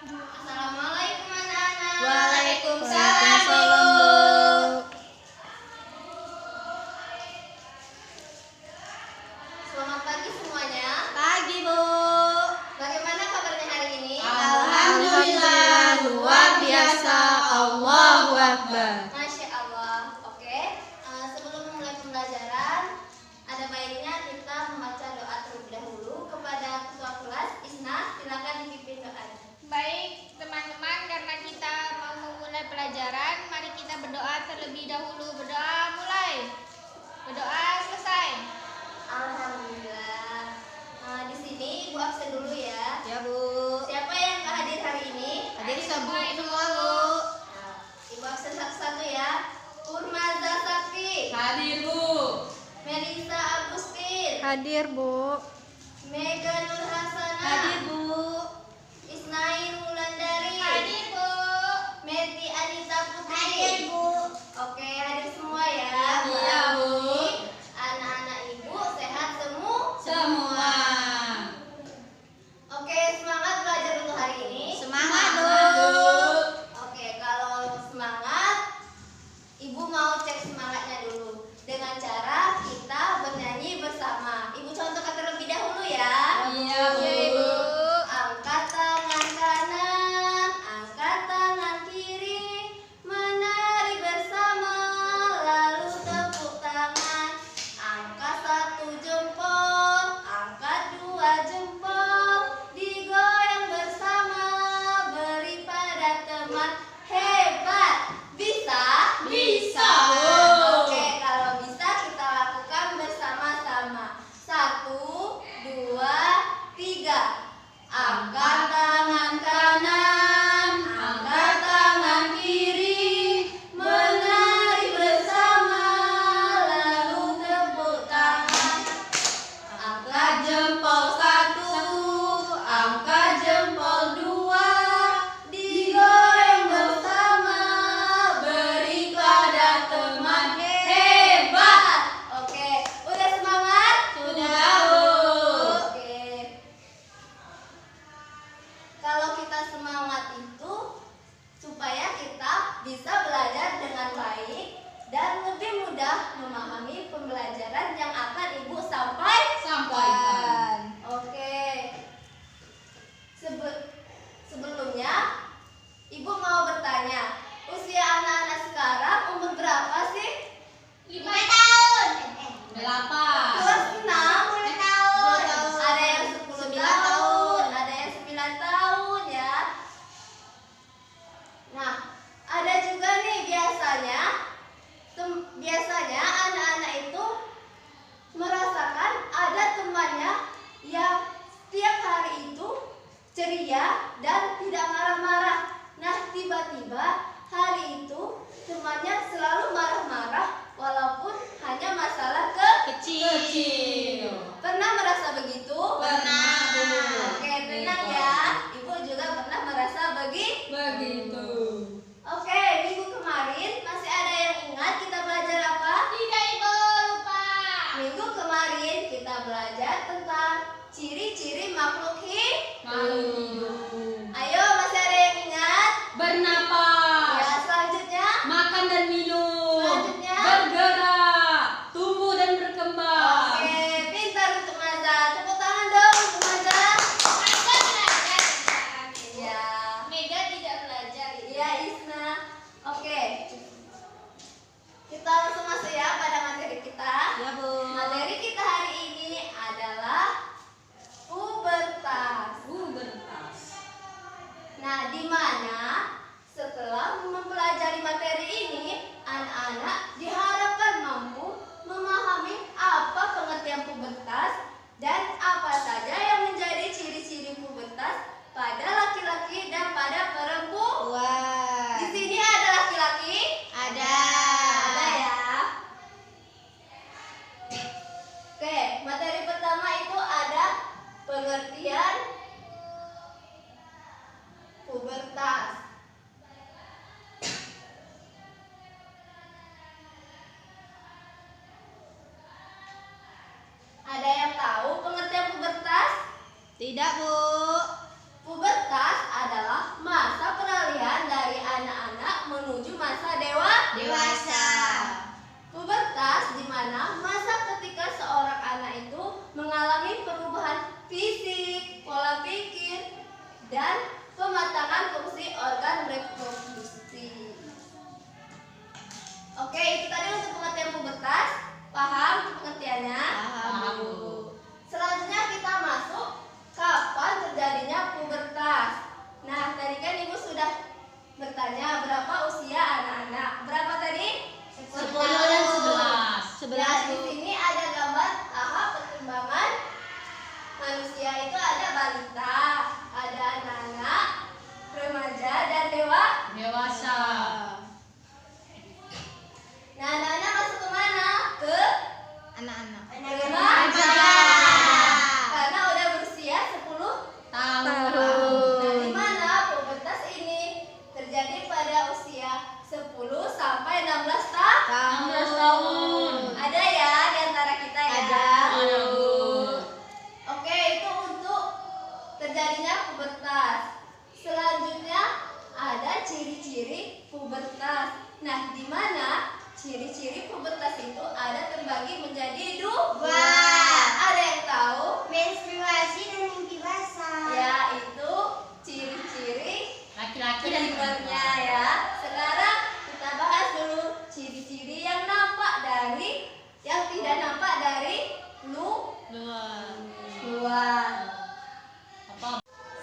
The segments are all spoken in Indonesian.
Assalamualaikum anak-anak. Waalaikumsalam, Bu. Selamat pagi semuanya. Pagi, Bu. Bagaimana kabarnya hari ini? Alhamdulillah, luar biasa. Allahu Akbar. Masya Allah. Oke. Sebelum memulai pembelajaran, ada baiknya kita membaca doa terlebih dahulu kepada ketua kelas. Isna, silakan dipimpin doanya. Baik teman-teman, karena kita mau memulai pelajaran, mari kita berdoa terlebih dahulu. Berdoa mulai. Berdoa selesai. Alhamdulillah. Di sini Ibu absen dulu ya. Ya, Bu. Siapa yang hadir hari ini? Hadir semua, Bu. Ibu absen satu-satu ya. Urmaza Sakti. Hadir, Bu. Melisa Agustin. Hadir, Bu. Mega Nur Hasanah. Hadir, Bu. Isnain Wulandari. Hadir, Bu. Meti Anita Putri. Hadir, Bu. Oke, hadir semua ya. Iya, Bu. Anak-anak Ibu sehat Semua. Oke, semangat belajar untuk hari ini. Semangat, Bu. Oke, kalau semangat, Ibu mau cek semangatnya dulu dengan cara kita bernyanyi bersama. Ibu contohkan terlebih dahulu ya. Iya, Bu. Ya, Ibu. Angkat tangan kanan, angkat tangan kiri, menari Tidak, Bu. Pubertas adalah masa peralihan dari anak-anak menuju masa Dewasa. Pubertas di mana masa ketika seorang anak itu mengalami perubahan fisik, pola pikir, dan pematangan fungsi organ reproduksi. Oke, itu tadi untuk pengertian pubertas. Paham pengertiannya? Paham, Bu. Selanjutnya kita masuk kapan terjadinya pubertas. Nah, tadi kan Ibu sudah bertanya berapa usia anak-anak. Berapa tadi? 10 dan 11. 11, Ya, di Bu. sini ada gambar tahap perkembangan manusia itu ada balita, ada anak-anak, remaja, dan Dewasa. Nah, anak-anak masuk ke mana? Ke Anak-anak. remaja. Karena udah berusia 10 Tahun. Nah, di mana pubertas ini terjadi pada usia 10 sampai 16 tahun. 16 tahun. Ada ya di antara kita ya? Ada, Bu. Oke, itu untuk terjadinya pubertas. Selanjutnya ada ciri-ciri pubertas. Nah, di mana ciri-ciri pubertas itu ada terbagi menjadi dua. Ada yang tahu? Menstruasi dan mimpi basah. Ya, itu ciri-ciri Laki-laki dan primernya perempuan. ya. Sekarang kita bahas dulu ciri-ciri yang nampak dari yang tidak nampak dari luar. Apa?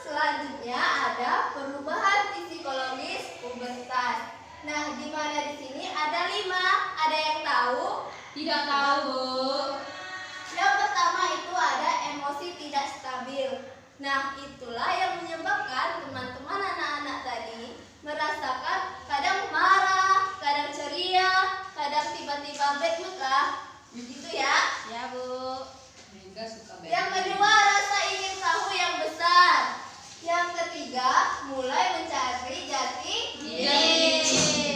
Selanjutnya ada perubahan psikologis pubertas. Nah, di mana di sini ada 5. Ada yang tahu? Tidak tahu, Bu. Yang pertama itu ada emosi tidak stabil. Nah, itulah yang menyebabkan teman-teman anak-anak tadi merasakan kadang marah, kadang ceria, kadang tiba-tiba bad mood lah. Gitu ya. Ya, Bu. Mega suka Yang kedua, rasa ingin tahu yang besar. Yang ketiga, mulai mencari jati diri.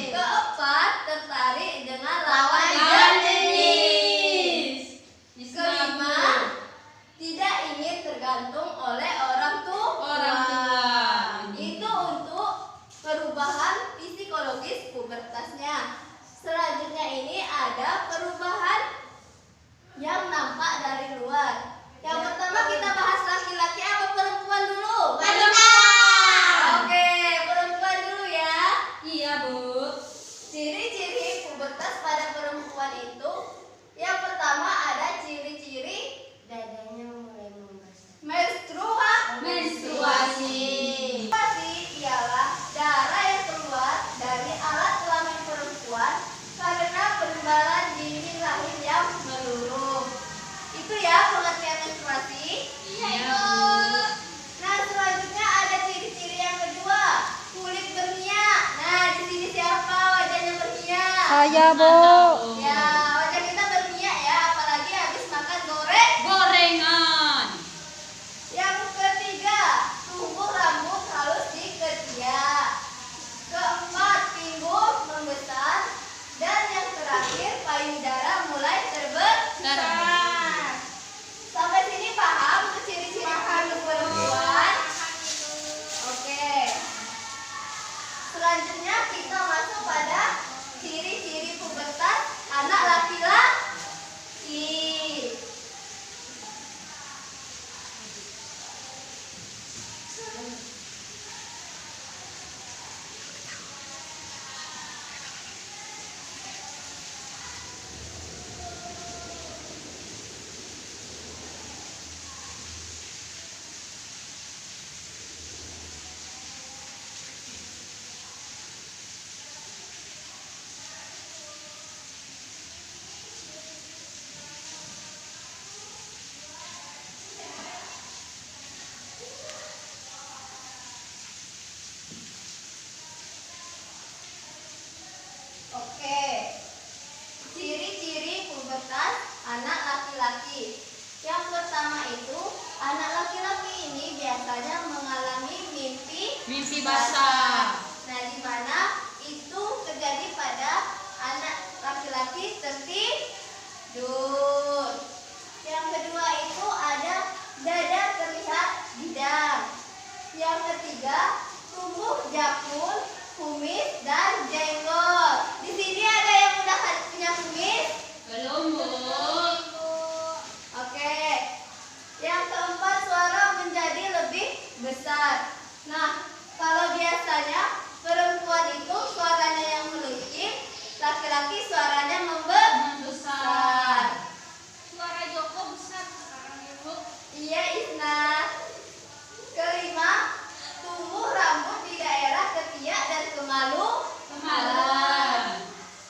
Keempat, tertarik dengan lawan jenis. Kelima, tidak ingin tergantung oleh orang tua. Itu untuk perubahan psikologis pubertasnya. Selanjutnya ini ada perubahan yang nampak dari luar. Yang pertama kita bahas laki-laki apa perempuan dulu? Oke, perempuan dulu ya. Iya, Bu. Ciri-ciri pubertas pada perempuan itu yang pertama ada ciri-ciri dadanya mulai membesar. Menstruasi. Menstruasi ialah darah yang keluar dari alat kelamin perempuan karena penebalan dinding rahim yang meluruh. Itu ya pengertian menstruasi. Iya, Bu. Nah, selanjutnya ada ciri-ciri yang kedua, kulit berminyak. Nah, di sini siapa wajahnya berminyak? Saya, Bu. Ya, wajah kita berminyak ya, apalagi habis makan Gorengan. Yang ketiga, tumbuh rambut halus di ketiak. Keempat, pinggul membesar. Dan yang terakhir, payudara mulai terbesar. Sampai sini paham untuk ciri-ciri pubertas perempuan? Oke. Selanjutnya kita masuk pada ciri-ciri pubertas anak laki-laki. Oke. Ciri-ciri pubertas anak laki-laki. Yang pertama itu, anak laki-laki ini biasanya mengalami Mimpi basah. Nah, di mana itu terjadi pada anak laki-laki tertidur. Yang kedua itu ada dada terlihat ketiga tumbuh jakun, kumis, dan jenggot. Di sini ada yang udah punya kumis? Belum, Bu. Oke. Yang keempat, suara menjadi lebih besar. Nah, kalau biasanya perempuan itu suaranya yang melengking, laki-laki suaranya membesar. Suara Joko besar sekarang, Ibu. Iya, Isna. Kelima, tumbuh rambut di daerah ketiak dan kemaluan.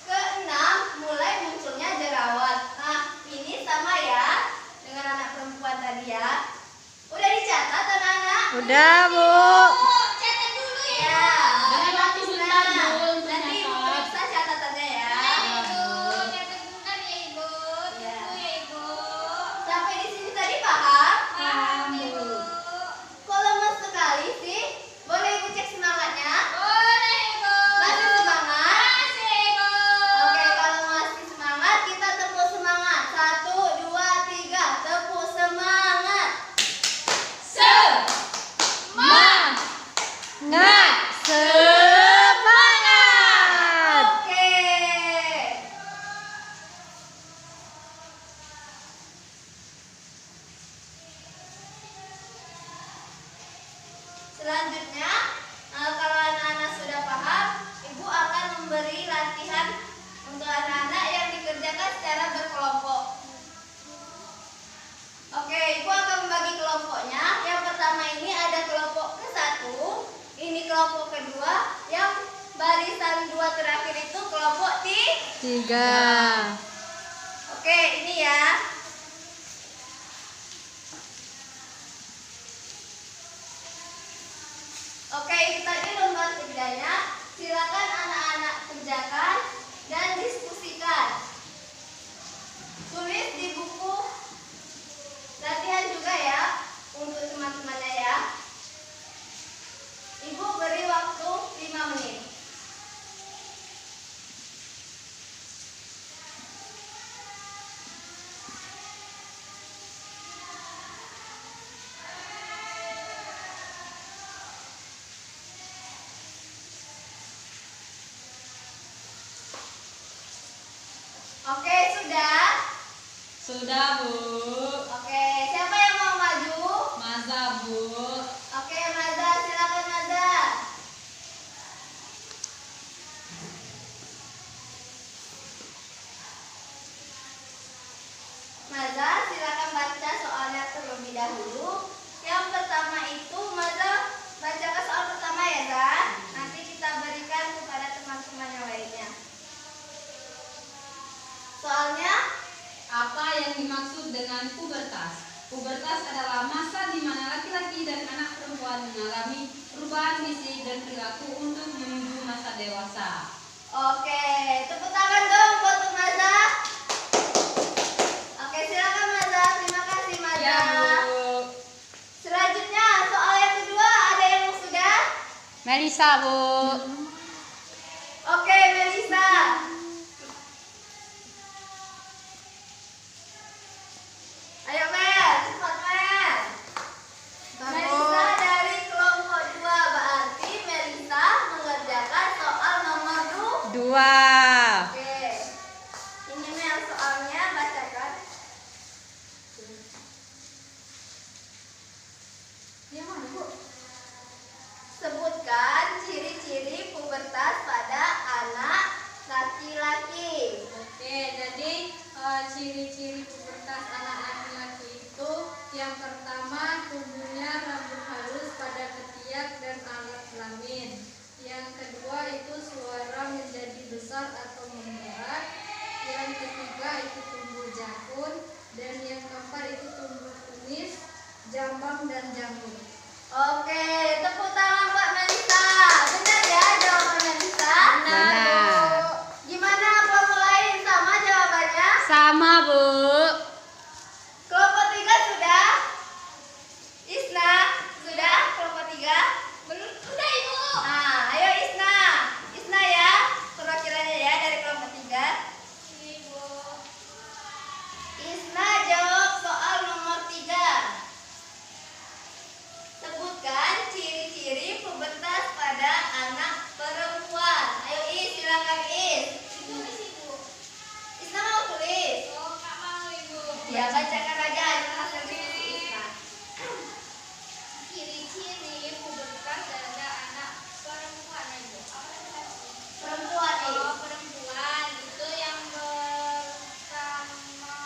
Keenam, mulai munculnya jerawat. Nah, ini sama ya dengan anak perempuan tadi ya. Udah dicatat anak-anak? Udah, Bu. Catat dulu ya. Ya. Dengan waktu Isna. bentar, Bu, untuk Nanti Ibu nyatat. periksa catatannya ya. Ibu, catat bentar ya, Ibu. Ya. Tunggu ya, Ibu. Sampai di sini tadi paham? Paham, Ibu. Kok lemes sekali sih? Boleh Ibu cek semangatnya? Boleh, Ibu. Masih semangat? Masih, Ibu. Oke, kalau masih semangat, kita tepuk semangat. 1, 2, 3, tepuk semangat. Semangat. Oke. Selanjutnya, kalau anak-anak sudah paham, Ibu akan memberi latihan untuk anak-anak yang dikerjakan secara berkelompok. Oke, Ibu akan membagi kelompoknya. Yang pertama ini ada kelompok ke-1, ini kelompok kedua, yang barisan 2 terakhir itu kelompok 3. Oke, ini ya. Oke, itu tadi lembar kerjanya. Silakan anak-anak kerjakan dan diskusikan. Tulis di buku latihan juga ya untuk teman-temannya ya. Ibu beri waktu 5 menit. Oke, sudah? Sudah, Bu. Oke, siapa yang mau maju? Maza, Bu. Oke, Maza, silakan Maza. Maza, silakan baca soalnya terlebih dahulu. Yang pertama itu Maza bacakan soal pertama ya, Zan. Nanti kita berikan kepada teman-teman yang lainnya. Soalnya Apa yang dimaksud dengan pubertas? Pubertas adalah masa di mana laki-laki dan anak perempuan mengalami perubahan fisik dan perilaku untuk menuju masa dewasa. oke, tepuk tangan dong buat Maza. Oke, silakan Maza. Terima kasih Maza. Ya, Bu. Selanjutnya soal yang kedua ada yang sudah? Melisa, Bu. Oke, Melisa. Ayo Mel, cepat Mel. Melisa dari kelompok 2, berarti Melisa mengerjakan soal nomor 2. 2. Oke. Ini Mel soalnya, bacakan. Dia mana, Bu? Sebutkan ciri-ciri pubertas pada anak laki-laki. Oke, jadi ciri-ciri pubertas anak laki-laki itu yang pertama tumbuhnya rambut halus pada ketiak dan alat kelamin. Yang kedua itu suara menjadi besar atau membesar. Yang ketiga itu tumbuh jakun dan yang keempat itu tumbuh kumis, jambang dan janggut. Oke, tepuk tangan buat Melisa. Benar ya jawaban Melisa? Benar. Gimana kelompok lain, sama jawabannya? Sama, Bu. Kelompok 3 sudah? Isna, sudah kelompok 3? Belum, udah, Ibu. Nah, ayo Isna. Isna ya, perwakilannya ya dari kelompok 3. Ibu. Isna jawab soal nomor 3. Sebutkan ciri-ciri Ya, bacakan aja hasil diskusi Isna. Ciri-ciri pubertas pada anak perempuan itu. Apa tadi? Perempuan Oh, perempuan itu yang pertama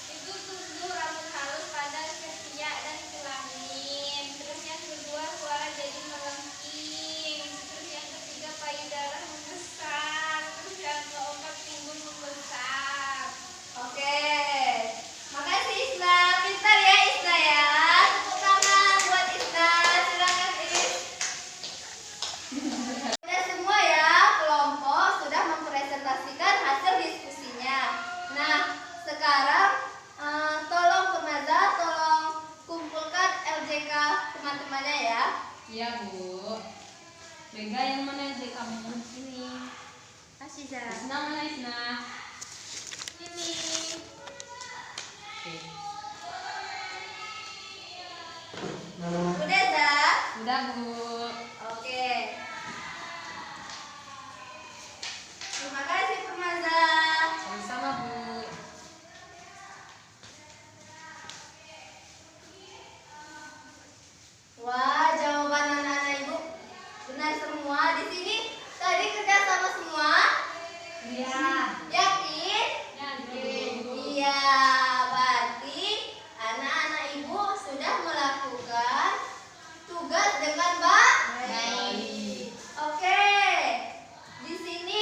itu tumbuh rambut halus pada ketiak dan kelamin. Terus yang kedua suara jadi melengking. Terus yang ketiga payudara membesar. Terus yang keempat pinggul membesar. Oke. Makasih Isna. Pintar ya Isna ya. Tepuk tangan buat Isna. Silakan Is. Sudah semua ya, kelompok sudah mempresentasikan hasil diskusinya. Nah, sekarang tolong Purnaza, tolong kumpulkan LJK teman-temannya ya. Iya Bu. Mega yang mana aja kamu? Ini. Kasih Isna mana Isna? Ini. Oke. Udah Zah? Udah Bu. Oke. Terima kasih Purnaza. Sama-sama Bu. Wah, jawaban anak-anak ibu benar semua. Di sini tadi kerja sama semua. Iya. Yakin? Yakin. Iya, berarti anak-anak ibu sudah melakukan tugas dengan baik. Oke. Di sini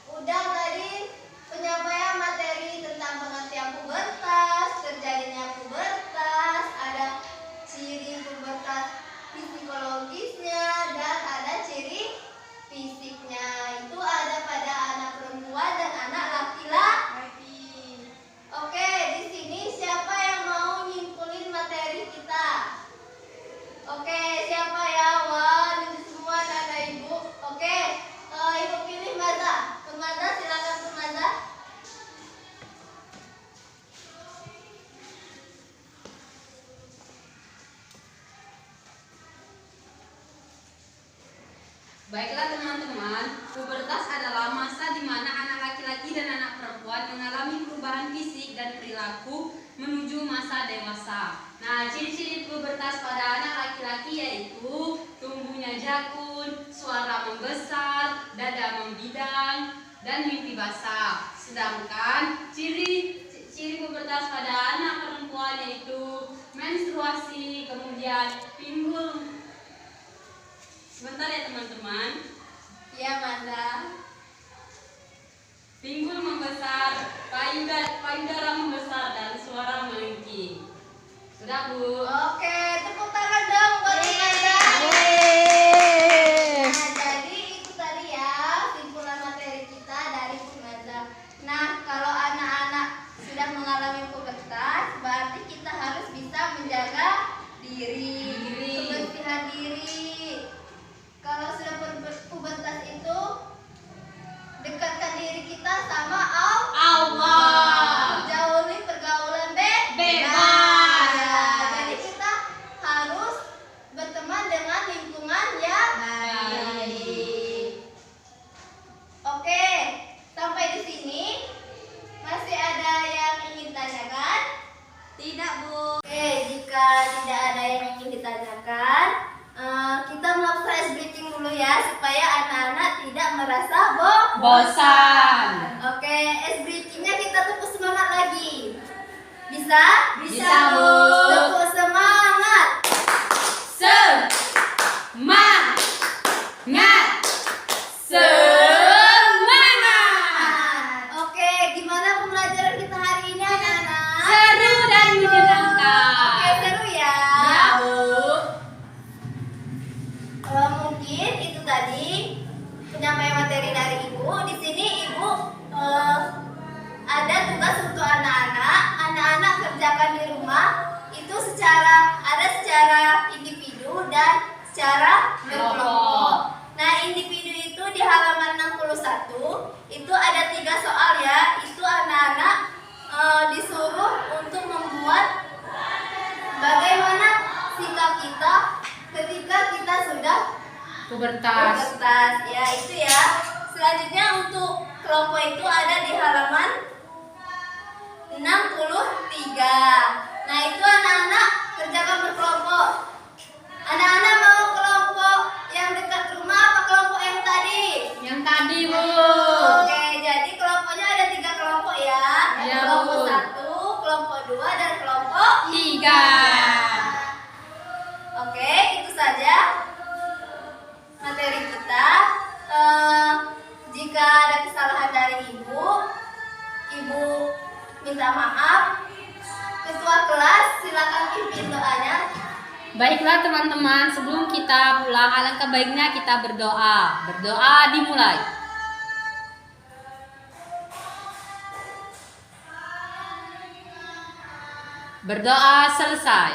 udah tadi penyampaian materi tentang pengertian pubertas, terjadinya pubertas, ada ciri pubertas psikologisnya dan ada ciri fisiknya. Itu ada pada anak perempuan dan anak laki-laki. Oke, di sini siapa yang mau nyimpulin materi kita? Oke, siapa ya? Wah, ini semua anak ibu. Oke, ibu pilih Maza. Maza, silakan Maza. Baiklah teman-teman, pubertas adalah masa di mana anak laki-laki dan anak perempuan mengalami perubahan fisik dan perilaku menuju masa dewasa. Nah, ciri-ciri pubertas pada anak laki-laki yaitu tumbuhnya jakun, suara membesar, dada membidang, dan mimpi basah. Sedangkan ciri pubertas pada anak perempuan yaitu menstruasi, kemudian pinggul. Sebentar ya teman-teman. Iya, Maza. Pinggul membesar, payudara membesar, dan suara melengking. Sudah Bu. Oke, tepuk tangan dong buat Maza. Yeay. Nah, jadi itu tadi ya simpulan materi kita dari Maza. Nah, kalau anak-anak sudah mengalami pubertas, berarti kita harus bisa menjaga diri, kebersihan diri. Kalau sudah pubertas itu, dekatkan diri kita sama Allah. Jauhi pergaulan bebas. Ya, jadi kita harus berteman dengan lingkungan yang baik. Oke, sampai di sini masih ada yang ingin tanyakan? Tidak, Bu. Oke, jika tidak ada yang ingin ditanyakan, kita melakukan ice breaking dulu ya supaya anak-anak tidak merasa Bosan. Oke, ice breakingnya kita tepuk semangat lagi. Bisa? Bisa, Bu. Tepuk semangat. Semangat. Oke, gimana pembelajaran kita hari ini anak-anak? Seru dan menyenangkan. Oke, seru ya. Ya Bu. Mungkin itu tadi penyampaian materi dari Ibu. Di sini Ibu ada tugas untuk anak-anak. Anak-anak kerjakan di rumah itu secara individu dan secara berkelompok. Nah, individu itu di halaman 61 itu ada 3 soal ya. Itu anak-anak disuruh untuk membuat bagaimana sikap kita ketika kita sudah Pubertas. ya, itu ya. Selanjutnya untuk kelompok itu ada di halaman Nah, itu anak-anak kerjakan berkelompok. Anak-anak mau kelompok yang dekat rumah apa kelompok yang tadi? Yang tadi, Bu. Oke, jadi kelompoknya ada 3 kelompok ya. Iya, Kelompok Bu. 1, kelompok 2, dan kelompok 3. Oke, itu saja materi kita. Jika ada kesalahan dari ibu minta maaf. Ketua kelas silakan pimpin doanya. Baiklah teman-teman, sebelum kita pulang alangkah baiknya kita berdoa. Berdoa dimulai. Berdoa selesai.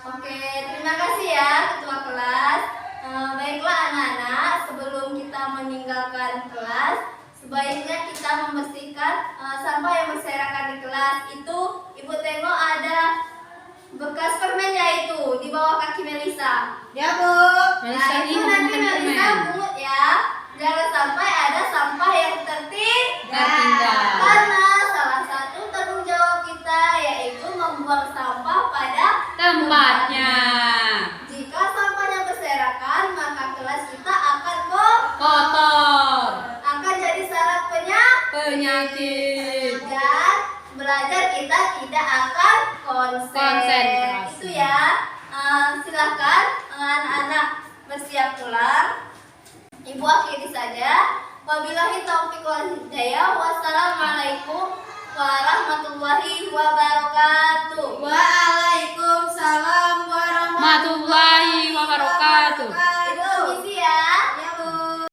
Oke, terima kasih ya ketua kelas. Baiklah anak-anak, sebelum kita meninggalkan kelas, sebaiknya kita membersihkan sampah yang berserakan di kelas. Itu ibu tengok ada bekas permennya itu di bawah kaki Melisa. Ya, Bu. Melisa Nah, ini itu nanti memakan Melisa permen. pungut ya. Jangan sampai ada sampah yang Tertinggal. Karena salah satu tanggung jawab kita yaitu membuang sampah pada Tempatnya. Jika sampahnya berserakan, maka kelas kita akan Kotor. akan jadi syarat Penyakit. dan belajar kita tidak akan Konsentrasi. Itu ya. Silakan anak-anak bersiap pulang. Ibu akhiri saja. Wabillahi taufiq wal hidayah. Wassalamualaikum warahmatullahi wabarakatuh.